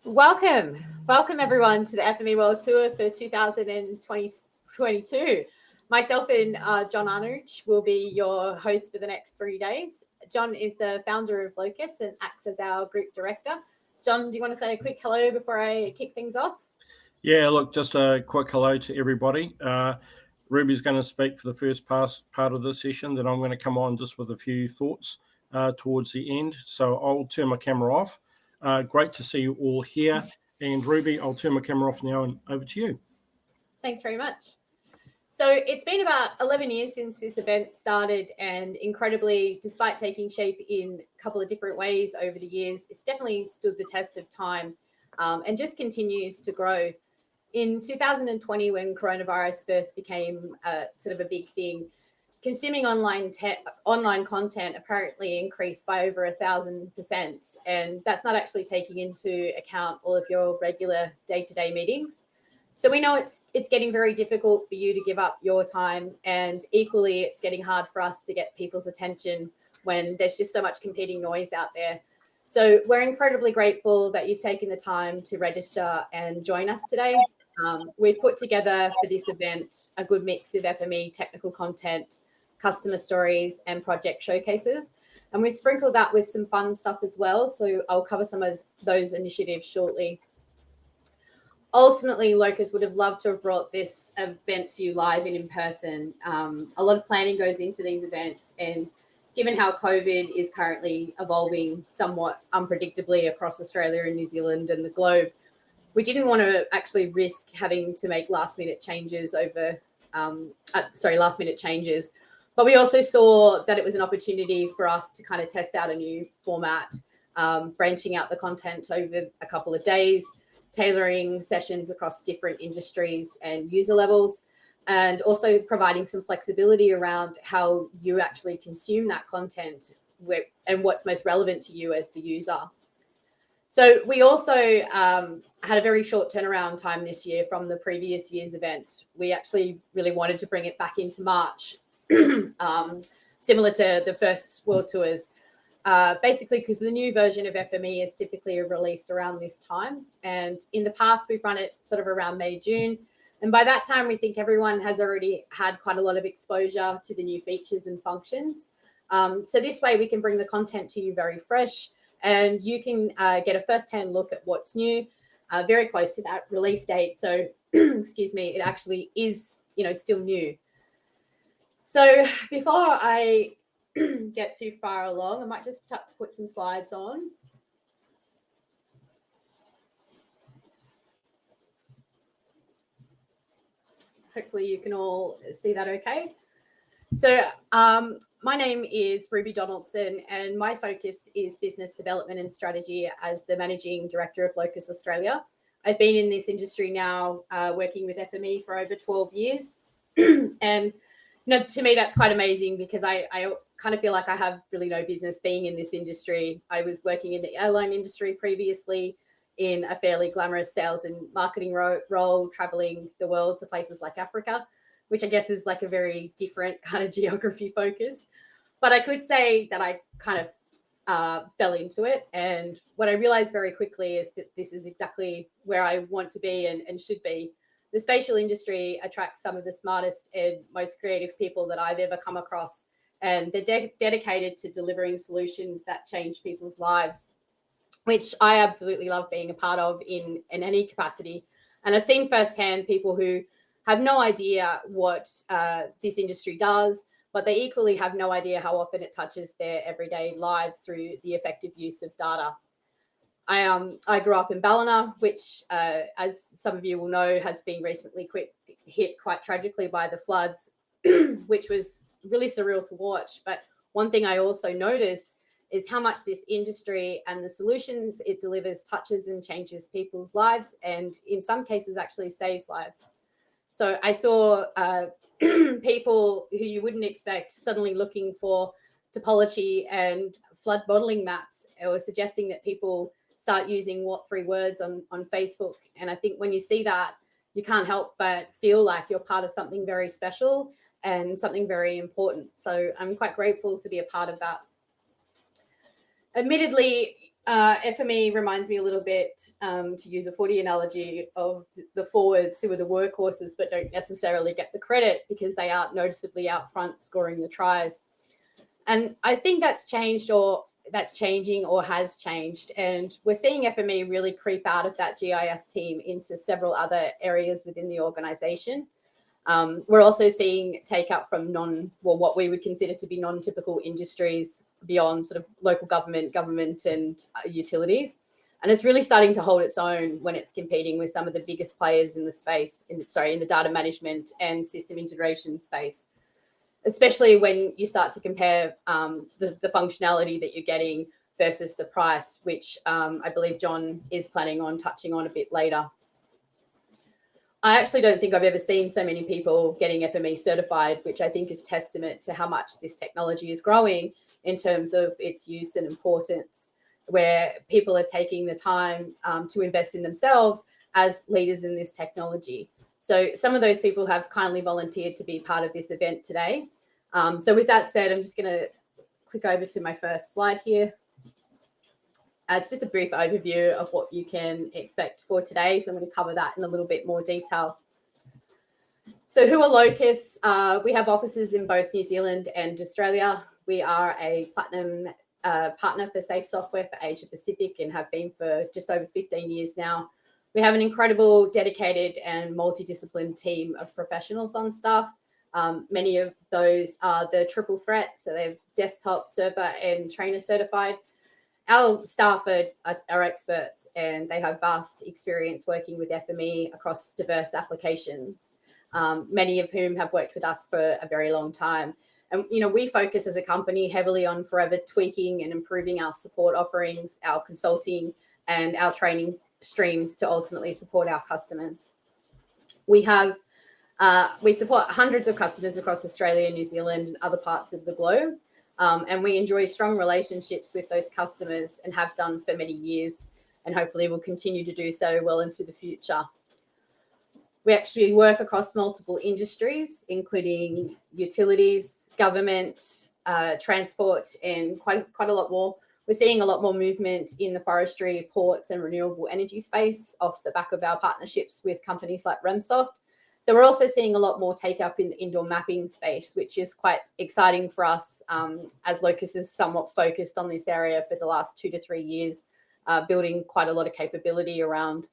Welcome everyone to the FME World Tour for 2022. Myself and John Arnouch will be your hosts for the next 3 days. John is the founder of Locus and acts as our group director. John, do you want to say a quick hello before I kick things off? Yeah, look, just a quick hello to everybody. Ruby's going to speak for the first part of the session, then I'm going to come on just with a few thoughts towards the end. So I'll turn my camera off. Great to see you all here. And Ruby, I'll turn my camera off now and over to you. Thanks very much. So it's been about 11 years since this event started, and incredibly, despite taking shape in a couple of different ways over the years, it's definitely stood the test of time and just continues to grow. In 2020, when coronavirus first became sort of a big thing, consuming online content apparently increased by over 1,000%. And that's not actually taking into account all of your regular day-to-day meetings. So we know it's getting very difficult for you to give up your time, and equally it's getting hard for us to get people's attention when there's just so much competing noise out there. So we're incredibly grateful that you've taken the time to register and join us today. We've put together for this event a good mix of FME technical content, customer stories, and project showcases. And we've sprinkled that with some fun stuff as well. So I'll cover some of those initiatives shortly. Ultimately, Locus would have loved to have brought this event to you live and in person. A lot of planning goes into these events, and given how COVID is currently evolving somewhat unpredictably across Australia and New Zealand and the globe, we didn't want to actually risk having to make last minute changes. But we also saw that it was an opportunity for us to kind of test out a new format, branching out the content over a couple of days, tailoring sessions across different industries and user levels, and also providing some flexibility around how you actually consume that content and what's most relevant to you as the user. So we also had a very short turnaround time this year from the previous year's event. We actually really wanted to bring it back into March, similar to the first World Tours, basically because the new version of FME is typically released around this time. And in the past, we've run it sort of around May, June. And by that time, we think everyone has already had quite a lot of exposure to the new features and functions. So this way we can bring the content to you very fresh, and you can get a first-hand look at what's new, very close to that release date. So, excuse me, it actually is, still new. So before I get too far along, I might just put some slides on. Hopefully you can all see that okay. So my name is Ruby Donaldson, and my focus is business development and strategy as the Managing Director of Locus Australia. I've been in this industry now working with FME for over 12 years. And to me, that's quite amazing because I kind of feel like I have really no business being in this industry. I was working in the airline industry previously in a fairly glamorous sales and marketing role, traveling the world to places like Africa, which I guess is like a very different kind of geography focus. But I could say that I kind of fell into it. And what I realized very quickly is that this is exactly where I want to be and should be. The spatial industry attracts some of the smartest and most creative people that I've ever come across. And they're dedicated to delivering solutions that change people's lives, which I absolutely love being a part of in any capacity. And I've seen firsthand people who have no idea what this industry does, but they equally have no idea how often it touches their everyday lives through the effective use of data. I grew up in Ballina, which, as some of you will know, has been recently hit quite tragically by the floods, which was really surreal to watch. But one thing I also noticed is how much this industry and the solutions it delivers touches and changes people's lives, and in some cases actually saves lives. So I saw people who you wouldn't expect suddenly looking for topology and flood modeling maps, or suggesting that people start using what 3 words on Facebook. And I think when you see that, you can't help but feel like you're part of something very special and something very important. So I'm quite grateful to be a part of that. Admittedly, FME reminds me a little bit, to use a footy analogy, of the forwards who are the workhorses but don't necessarily get the credit because they aren't noticeably out front scoring the tries. And I think that's changed, or that's changing, or has changed. And we're seeing FME really creep out of that GIS team into several other areas within the organization. We're also seeing take up from what we would consider to be non-typical industries beyond sort of local government, and utilities. And it's really starting to hold its own when it's competing with some of the biggest players in the space, in the data management and system integration space, especially when you start to compare the functionality that you're getting versus the price, which I believe John is planning on touching on a bit later. I actually don't think I've ever seen so many people getting FME certified, which I think is testament to how much this technology is growing in terms of its use and importance, where people are taking the time to invest in themselves as leaders in this technology. So some of those people have kindly volunteered to be part of this event today. So with that said, I'm just going to click over to my first slide here. It's just a brief overview of what you can expect for today. So I'm going to cover that in a little bit more detail. So who are Locus? We have offices in both New Zealand and Australia. We are a platinum partner for Safe Software for Asia Pacific and have been for just over 15 years now. We have an incredible, dedicated and multidisciplined team of professionals on staff. Many of those are the triple threat, so they're desktop, server and trainer certified. Our staff are experts, and they have vast experience working with FME across diverse applications, many of whom have worked with us for a very long time. And, we focus as a company heavily on forever tweaking and improving our support offerings, our consulting and our training streams to ultimately support our customers. We support hundreds of customers across Australia, New Zealand and other parts of the globe. And we enjoy strong relationships with those customers and have done for many years, and hopefully will continue to do so well into the future. We actually work across multiple industries, including utilities, government, transport, and quite a lot more. We're seeing a lot more movement in the forestry, ports, and renewable energy space off the back of our partnerships with companies like Remsoft. So we're also seeing a lot more take up in the indoor mapping space, which is quite exciting for us, as Locus is somewhat focused on this area for the last 2 to 3 years, building quite a lot of capability around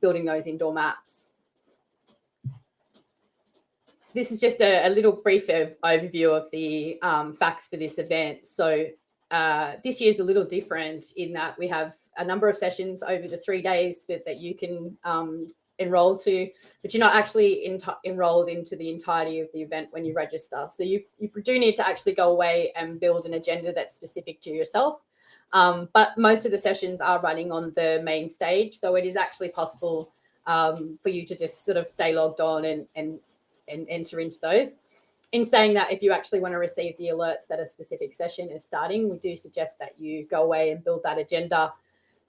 building those indoor maps. This is just a little brief overview of the facts for this event. So this year is a little different in that we have a number of sessions over the 3 days that you can enroll to, but you're not actually enrolled into the entirety of the event when you register. So you do need to actually go away and build an agenda that's specific to yourself. But most of the sessions are running on the main stage. So it is actually possible for you to just sort of stay logged on and enter into those. In saying that, if you actually want to receive the alerts that a specific session is starting, we do suggest that you go away and build that agenda.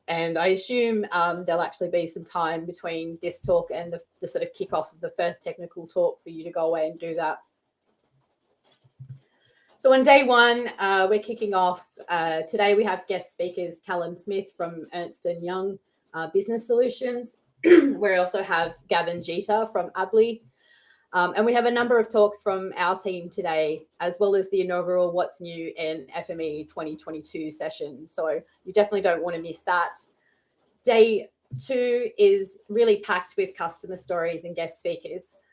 And I assume there'll actually be some time between this talk and the sort of kickoff of the first technical talk for you to go away and do that. So on day one, we're kicking off. Today we have guest speakers Callum Smith from Ernst & Young Business Solutions. We also have Gavin Jeter from Abley. And we have a number of talks from our team today, as well as the inaugural What's New in FME 2022 session. So you definitely don't want to miss that. Day two is really packed with customer stories and guest speakers.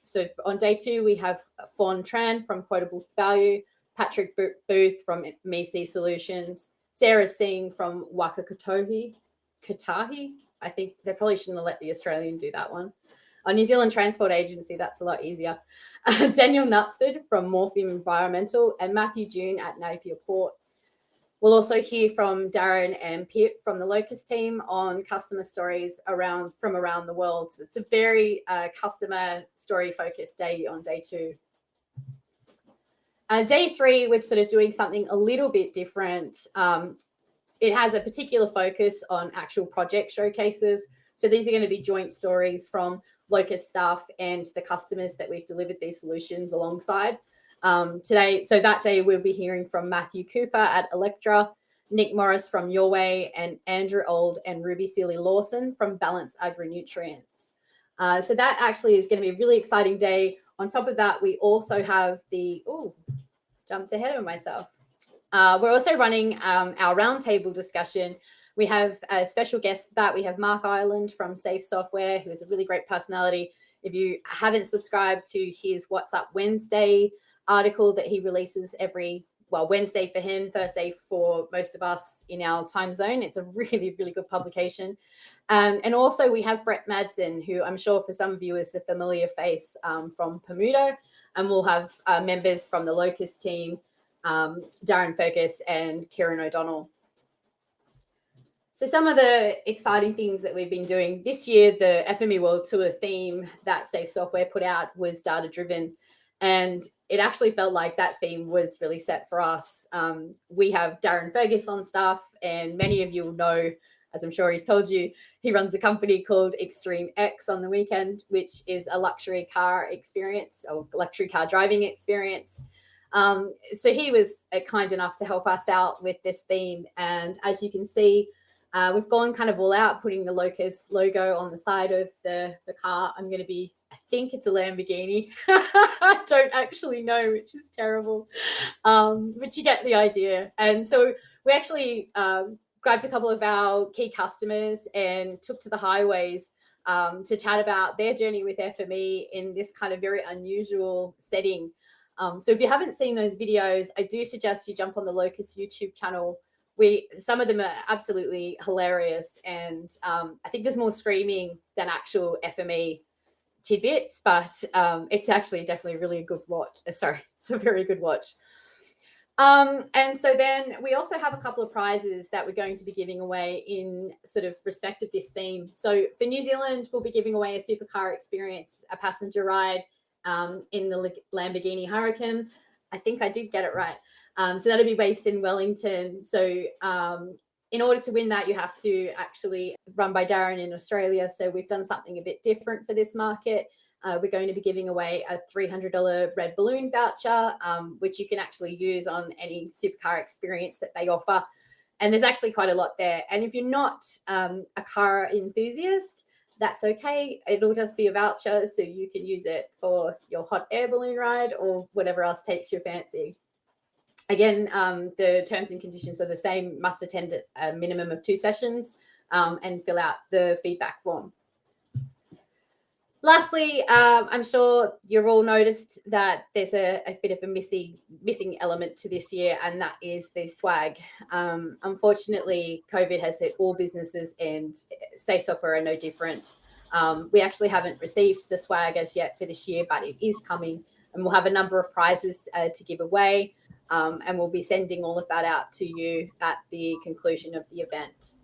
So on day two, we have Fawn Tran from Quotable Value, Patrick Booth from MEC Solutions, Sarah Singh from Waka Katahi. I think they probably shouldn't have let the Australian do that one. New Zealand Transport Agency, that's a lot easier. Daniel Knutsford from Morphium Environmental and Matthew June at Napier Port. We'll also hear from Darren and Pip from the Locus team on customer stories from around the world. So it's a very customer story focused day on day two. Day three, we're sort of doing something a little bit different. It has a particular focus on actual project showcases. So these are going to be joint stories from Locus staff and the customers that we've delivered these solutions alongside today. So that day we'll be hearing from Matthew Cooper at Electra, Nick Morris from Your Way, and Andrew Old and Ruby Seeley Lawson from Balance Agri-Nutrients. So that actually is going to be a really exciting day. On top of that, we also have jumped ahead of myself. We're also running our roundtable discussion. We have a special guest for that. We have Mark Ireland from Safe Software, who is a really great personality. If you haven't subscribed to his What's Up Wednesday article that he releases Wednesday for him, Thursday for most of us in our time zone. It's a really, really good publication. And also we have Brett Madsen, who I'm sure for some of you is a familiar face from Bermuda. And we'll have members from the Locus team, Darren Fergus and Kieran O'Donnell. So some of the exciting things that we've been doing this year, the FME World Tour theme that Safe Software put out was data-driven. And it actually felt like that theme was really set for us. We have Darren Fergus on staff, and many of you will know, as I'm sure he's told you, he runs a company called Extreme X on the weekend, which is a luxury car experience or luxury car driving experience. So he was kind enough to help us out with this theme. And as you can see, we've gone kind of all out, putting the Locus logo on the side of the car. I think it's a Lamborghini. I don't actually know, which is terrible. But you get the idea. And so we actually grabbed a couple of our key customers and took to the highways to chat about their journey with FME in this kind of very unusual setting. So if you haven't seen those videos, I do suggest you jump on the Locus YouTube channel. Some of them are absolutely hilarious, and I think there's more screaming than actual FME tidbits, but it's actually definitely really a good watch. It's a very good watch. And so then we also have a couple of prizes that we're going to be giving away in sort of respect of this theme. So for New Zealand, we'll be giving away a supercar experience, a passenger ride in the Lamborghini Hurricane. I think I did get it right. So that'll be based in Wellington. So in order to win that, you have to actually run by Darren in Australia. So we've done something a bit different for this market. We're going to be giving away a $300 red balloon voucher, which you can actually use on any supercar experience that they offer. And there's actually quite a lot there. And if you're not a car enthusiast, that's okay. It'll just be a voucher, so you can use it for your hot air balloon ride or whatever else takes your fancy. Again, the terms and conditions are the same. Must attend a minimum of 2 sessions and fill out the feedback form. Lastly, I'm sure you've all noticed that there's a bit of a missing element to this year, and that is the swag. Unfortunately, COVID has hit all businesses, and Safe Software are no different. We actually haven't received the swag as yet for this year, but it is coming, and we'll have a number of prizes to give away. And we'll be sending all of that out to you at the conclusion of the event.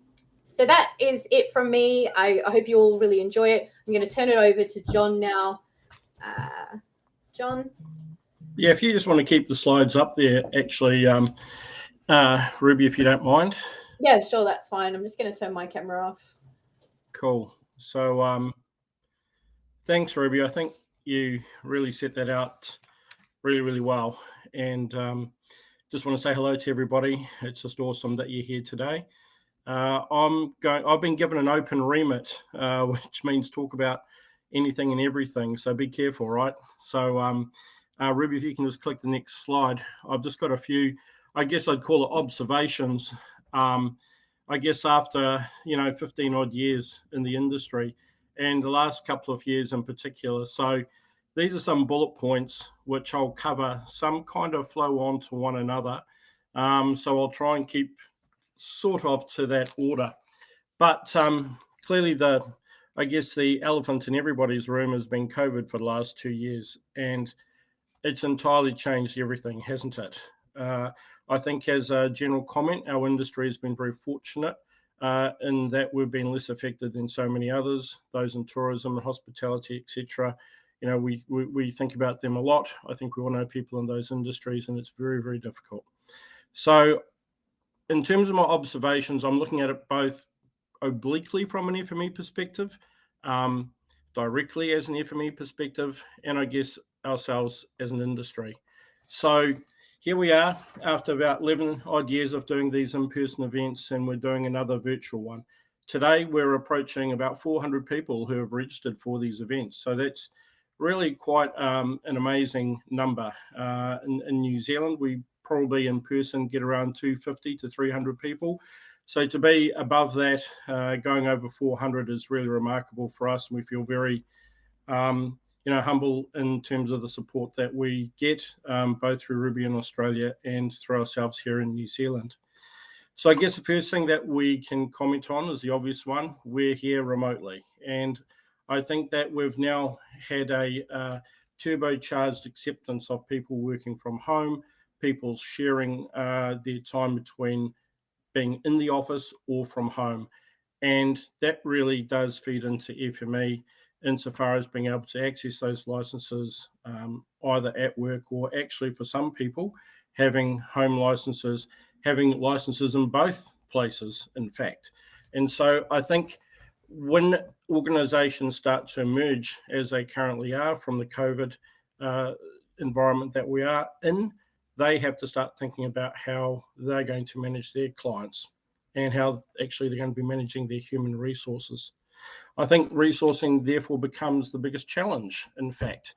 So that is it from me. I hope you all really enjoy it. I'm going to turn it over to John now. John? Yeah, if you just want to keep the slides up there, actually, Ruby, if you don't mind. Yeah, sure, that's fine. I'm just going to turn my camera off. Cool. So thanks, Ruby. I think you really set that out really, really well. And just want to say hello to everybody. It's just awesome that you're here today. I've been given an open remit, which means talk about anything and everything. So be careful, right? So Ruby, if you can just click the next slide. I've just got a few, I guess I'd call it observations. I guess after, 15 odd years in the industry and the last couple of years in particular. So these are some bullet points which I'll cover, some kind of flow on to one another. So I'll try and keep sort of to that order. But clearly the elephant in everybody's room has been COVID for the last 2 years, and it's entirely changed everything, hasn't it? I think as a general comment, our industry has been very fortunate in that we've been less affected than so many others, those in tourism and hospitality, etc. We think about them a lot. I think we all know people in those industries, and it's very, very difficult. So in terms of my observations, I'm looking at it both obliquely from an FME perspective, directly as an FME perspective, and I guess ourselves as an industry. So here we are after about 11 odd years of doing these in-person events, and we're doing another virtual one. Today, we're approaching about 400 people who have registered for these events. So that's really quite an amazing number. In New Zealand, we probably in person get around 250 to 300 people. So to be above that, going over 400 is really remarkable for us, and we feel very humble in terms of the support that we get, both through Ruby in Australia and through ourselves here in New Zealand. So I guess the first thing that we can comment on is the obvious one. We're here remotely. And I think that we've now had a turbocharged acceptance of people working from home, people sharing their time between being in the office or from home. And that really does feed into FME insofar as being able to access those licenses either at work or actually for some people having home licenses, having licenses in both places, in fact. And so I think when organizations start to emerge as they currently are from the COVID environment that we are in, they have to start thinking about how they're going to manage their clients and how actually they're going to be managing their human resources. I think resourcing therefore becomes the biggest challenge. In fact,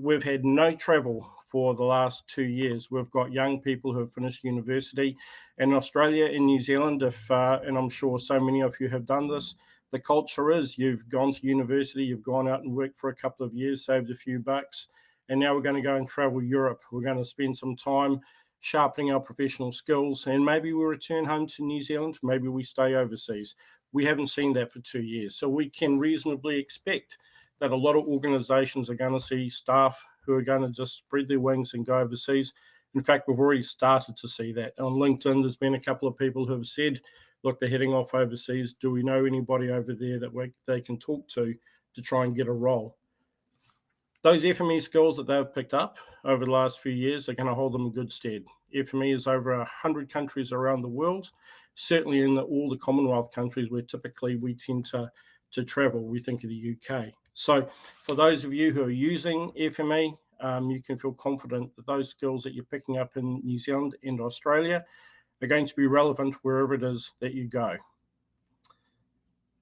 we've had no travel for the last 2 years. We've got young people who have finished university in Australia and New Zealand, and I'm sure so many of you have done this. The culture is you've gone to university, you've gone out and worked for a couple of years, saved a few bucks, and now we're going to go and travel Europe. We're going to spend some time sharpening our professional skills, and maybe we return home to New Zealand, maybe we stay overseas. We haven't seen that for 2 years. So we can reasonably expect that a lot of organizations are going to see staff who are going to just spread their wings and go overseas. In fact, we've already started to see that. On LinkedIn, there's been a couple of people who have said, look, they're heading off overseas. Do we know anybody over there that they can talk to try and get a role? Those FME skills that they've picked up over the last few years are going to hold them in good stead. FME is over 100 countries around the world, certainly in all the Commonwealth countries where typically we tend to travel. We think of the UK. So for those of you who are using FME, you can feel confident that those skills that you're picking up in New Zealand and Australia are going to be relevant wherever it is that you go.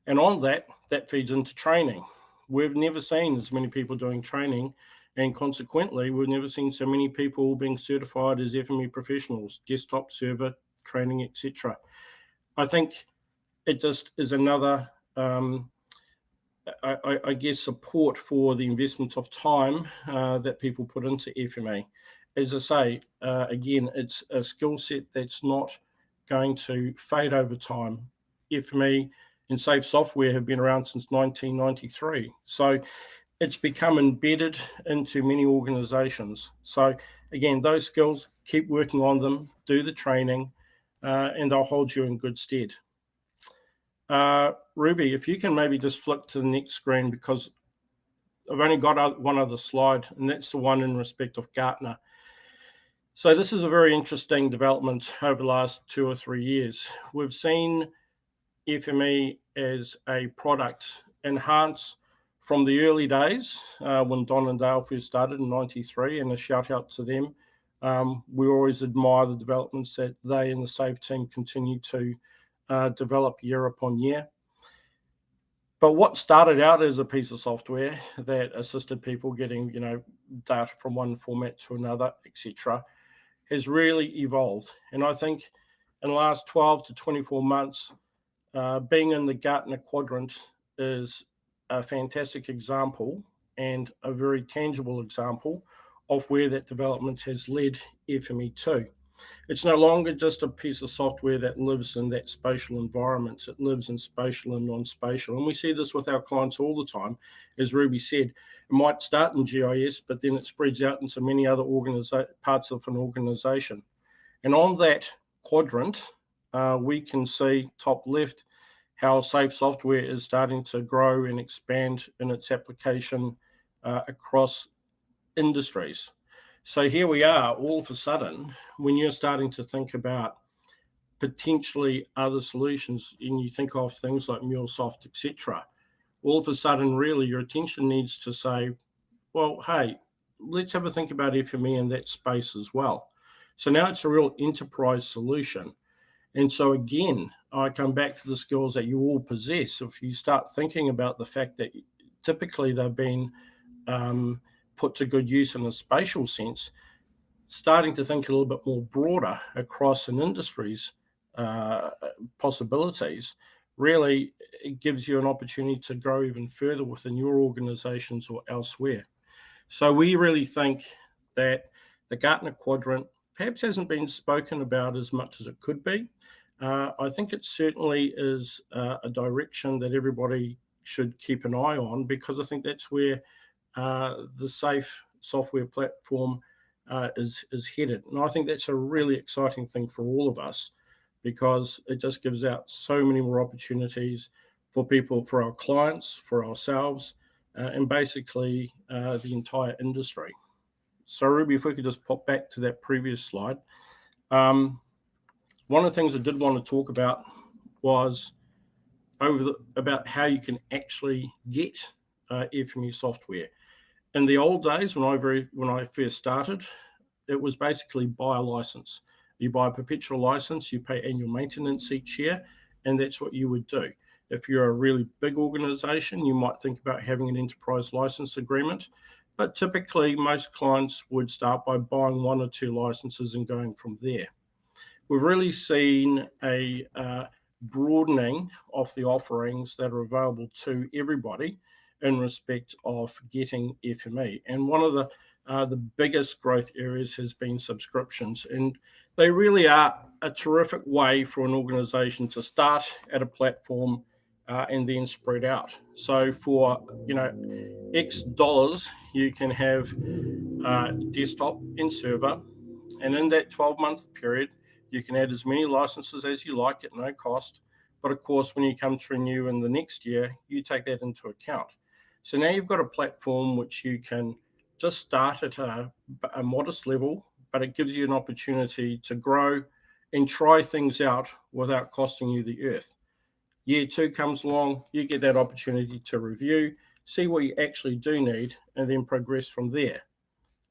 And on that feeds into training. We've never seen as many people doing training, and consequently, we've never seen so many people being certified as FME professionals, desktop server training, etc. I think it just is another, I guess, support for the investment of time that people put into FME. As I say, again, it's a skill set that's not going to fade over time. FME and Safe Software have been around since 1993. So it's become embedded into many organizations. So again, those skills, keep working on them, do the training, and they'll hold you in good stead. Ruby, if you can maybe just flick to the next screen, because I've only got one other slide, and that's the one in respect of Gartner. So this is a very interesting development over the last 2 or 3 years. We've seen FME as a product enhance from the early days when Don and Dale first started in 93, and a shout out to them. We always admire the developments that they and the SAFE team continue to develop year upon year. But what started out as a piece of software that assisted people getting, data from one format to another, etc., has really evolved. And I think in the last 12 to 24 months, being in the Gartner quadrant is a fantastic example and a very tangible example of where that development has led FME to. It's no longer just a piece of software that lives in that spatial environment. It lives in spatial and non-spatial. And we see this with our clients all the time. As Ruby said, it might start in GIS, but then it spreads out into many other parts of an organization. And on that quadrant, we can see top left how Safe Software is starting to grow and expand in its application across industries. So here we are, all of a sudden, when you're starting to think about potentially other solutions, and you think of things like MuleSoft, etc., all of a sudden, really, your attention needs to say, well, hey, let's have a think about FME in that space as well. So now it's a real enterprise solution. And so again, I come back to the skills that you all possess. If you start thinking about the fact that typically they've been put to good use in a spatial sense, starting to think a little bit more broader across an industry's possibilities, really it gives you an opportunity to grow even further within your organizations or elsewhere. So we really think that the Gartner quadrant perhaps hasn't been spoken about as much as it could be. I think it certainly is a direction that everybody should keep an eye on, because I think that's where the safe software platform is headed. And I think that's a really exciting thing for all of us, because it just gives out so many more opportunities for people, for our clients, for ourselves, and basically the entire industry. So Ruby, if we could just pop back to that previous slide. One of the things I did want to talk about was about how you can actually get FME software. In the old days, when I first started, it was basically buy a license. You buy a perpetual license, you pay annual maintenance each year, and that's what you would do. If you're a really big organization, you might think about having an enterprise license agreement, but typically most clients would start by buying 1 or 2 licenses and going from there. We've really seen a broadening of the offerings that are available to everybody in respect of getting FME. And one of the biggest growth areas has been subscriptions. And they really are a terrific way for an organization to start at a platform and then spread out. So for, X dollars, you can have desktop and server. And in that 12-month period, you can add as many licenses as you like at no cost. But of course, when you come to renew in the next year, you take that into account. So now you've got a platform which you can just start at a modest level, but it gives you an opportunity to grow and try things out without costing you the earth. Year 2 comes along, you get that opportunity to review, see what you actually do need, and then progress from there.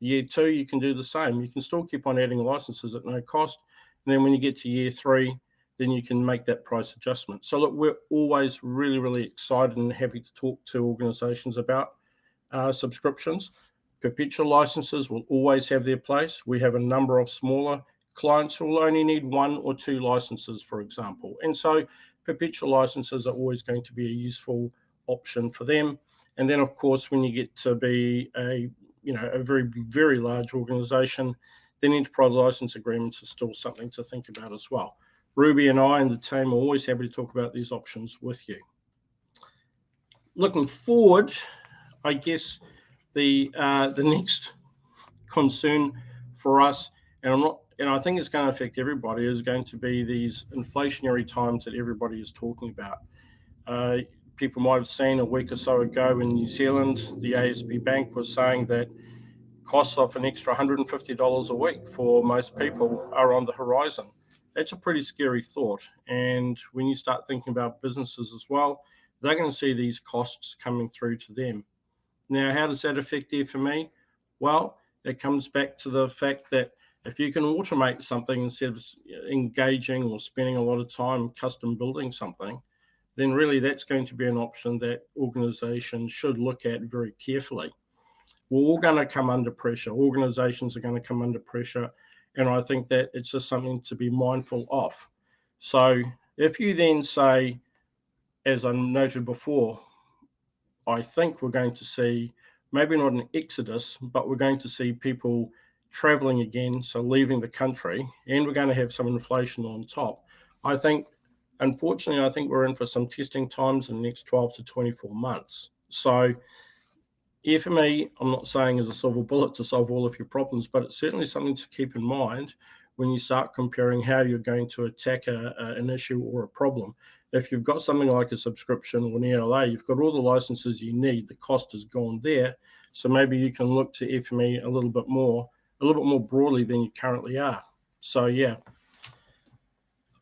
Year 2, you can do the same. You can still keep on adding licenses at no cost. And then when you get to year 3, then you can make that price adjustment. So look, we're always really, really excited and happy to talk to organizations about subscriptions. Perpetual licenses will always have their place. We have a number of smaller clients who will only need 1 or 2 licenses, for example. And so perpetual licenses are always going to be a useful option for them. And then, of course, when you get to be a very, very large organization, then enterprise license agreements are still something to think about as well. Ruby and I and the team are always happy to talk about these options with you. Looking forward, I guess the next concern for us, and I think it's going to affect everybody, is going to be these inflationary times that everybody is talking about. People might have seen a week or so ago in New Zealand, the ASB Bank was saying that costs of an extra $150 a week for most people are on the horizon. That's a pretty scary thought. And when you start thinking about businesses as well, they're going to see these costs coming through to them. Now, how does that affect FME? Well, it comes back to the fact that if you can automate something instead of engaging or spending a lot of time custom building something, then really that's going to be an option that organizations should look at very carefully. We're all going to come under pressure. Organizations are going to come under pressure. And I think that it's just something to be mindful of. So if you then say, as I noted before, I think we're going to see maybe not an exodus, but we're going to see people traveling again, so leaving the country, and we're going to have some inflation on top. I think, unfortunately, we're in for some testing times in the next 12 to 24 months. So FME, I'm not saying is a silver bullet to solve all of your problems, but it's certainly something to keep in mind when you start comparing how you're going to attack an issue or a problem. If you've got something like a subscription or an ELA, you've got all the licenses you need, the cost has gone there. So maybe you can look to FME a little bit more broadly than you currently are. So yeah,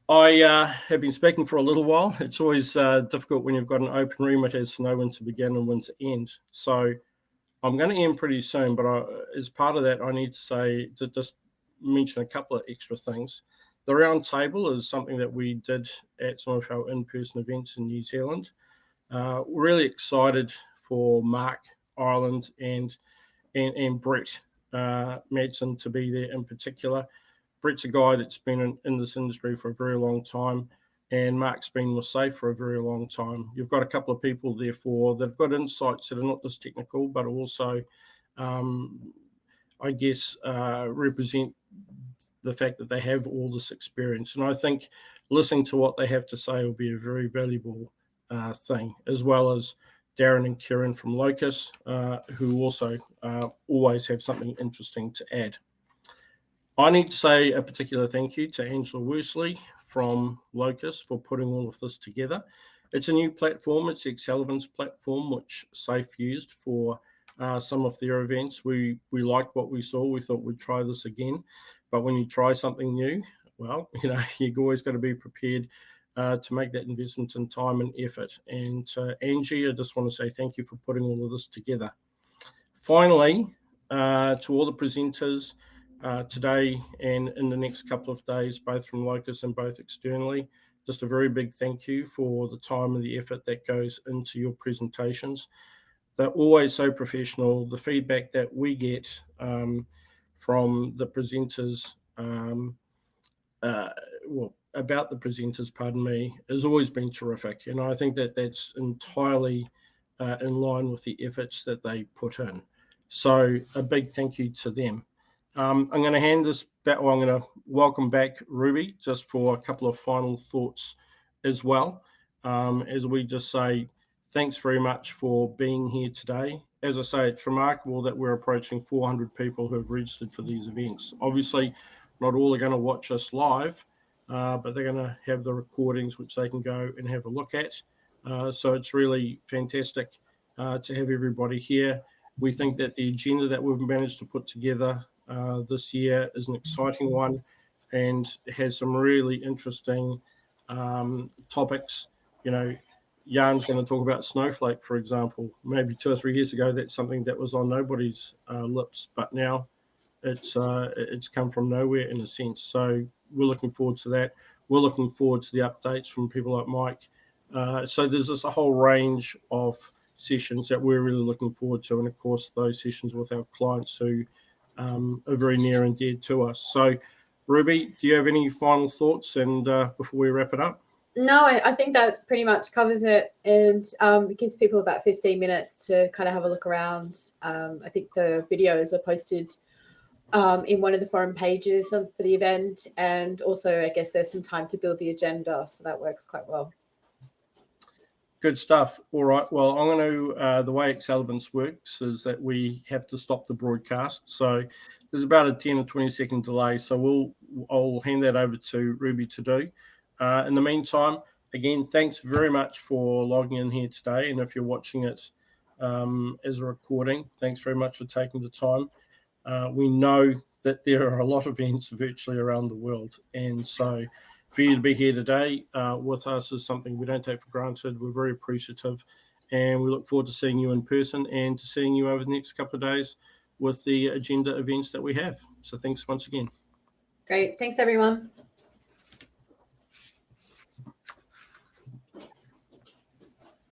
I have been speaking for a little while. It's always difficult when you've got an open room. It has to know when to begin and when to end. So I'm going to end pretty soon, but as part of that, I need to say to just mention a couple of extra things. The round table is something that we did at some of our in-person events in New Zealand. We're really excited for Mark Ireland and Brett Madsen to be there in particular. Brett's a guy that's been in this industry for a very long time, and Mark's been with Safe for a very long time. You've got a couple of people therefore that have got insights that are not just technical, but also, I guess, represent the fact that they have all this experience. And I think listening to what they have to say will be a very valuable thing, as well as Darren and Kieran from Locus, who also always have something interesting to add. I need to say a particular thank you to Angela Worsley from Locus for putting all of this together. It's a new platform. It's the Accelerance platform, which Safe used for some of their events. We liked what we saw. We thought we'd try this again. But when you try something new, well, you've always got to be prepared to make that investment in time and effort. And Angie, I just want to say thank you for putting all of this together. Finally, to all the presenters today and in the next couple of days, both from Locus and both externally, just a very big thank you for the time and the effort that goes into your presentations. They're always so professional. The feedback that we get from the presenters, about the presenters, has always been terrific. And I think that that's entirely in line with the efforts that they put in. So a big thank you to them. I'm going to hand this back, I'm going to welcome back Ruby just for a couple of final thoughts as well. As we just say, thanks very much for being here today. As I say, it's remarkable that we're approaching 400 people who have registered for these events. Obviously, not all are going to watch us live, but they're going to have the recordings which they can go and have a look at. So it's really fantastic to have everybody here. We think that the agenda that we've managed to put together this year is an exciting one and has some really interesting topics. Jan's going to talk about Snowflake, for example. Maybe 2 or 3 years ago, that's something that was on nobody's lips, but now it's come from nowhere in a sense. So we're looking forward to that. We're looking forward to the updates from people like Mike. So there's just a whole range of sessions that we're really looking forward to, and of course those sessions with our clients who are very near and dear to us. So Ruby, do you have any final thoughts and before we wrap it up? No, I think that pretty much covers it, and it gives people about 15 minutes to kind of have a look around. I think the videos are posted in one of the forum pages for the event, and also I guess there's some time to build the agenda, so that works quite well. Good stuff. All right. Well, I'm going to, the way Accelerance works is that we have to stop the broadcast. So there's about a 10 or 20 second delay. So I'll hand that over to Ruby to do. In the meantime, again, thanks very much for logging in here today. And if you're watching it as a recording, thanks very much for taking the time. We know that there are a lot of events virtually around the world. And so for you to be here today with us is something we don't take for granted. We're very appreciative. And we look forward to seeing you in person and to seeing you over the next couple of days with the agenda events that we have. So thanks once again. Great. Thanks, everyone.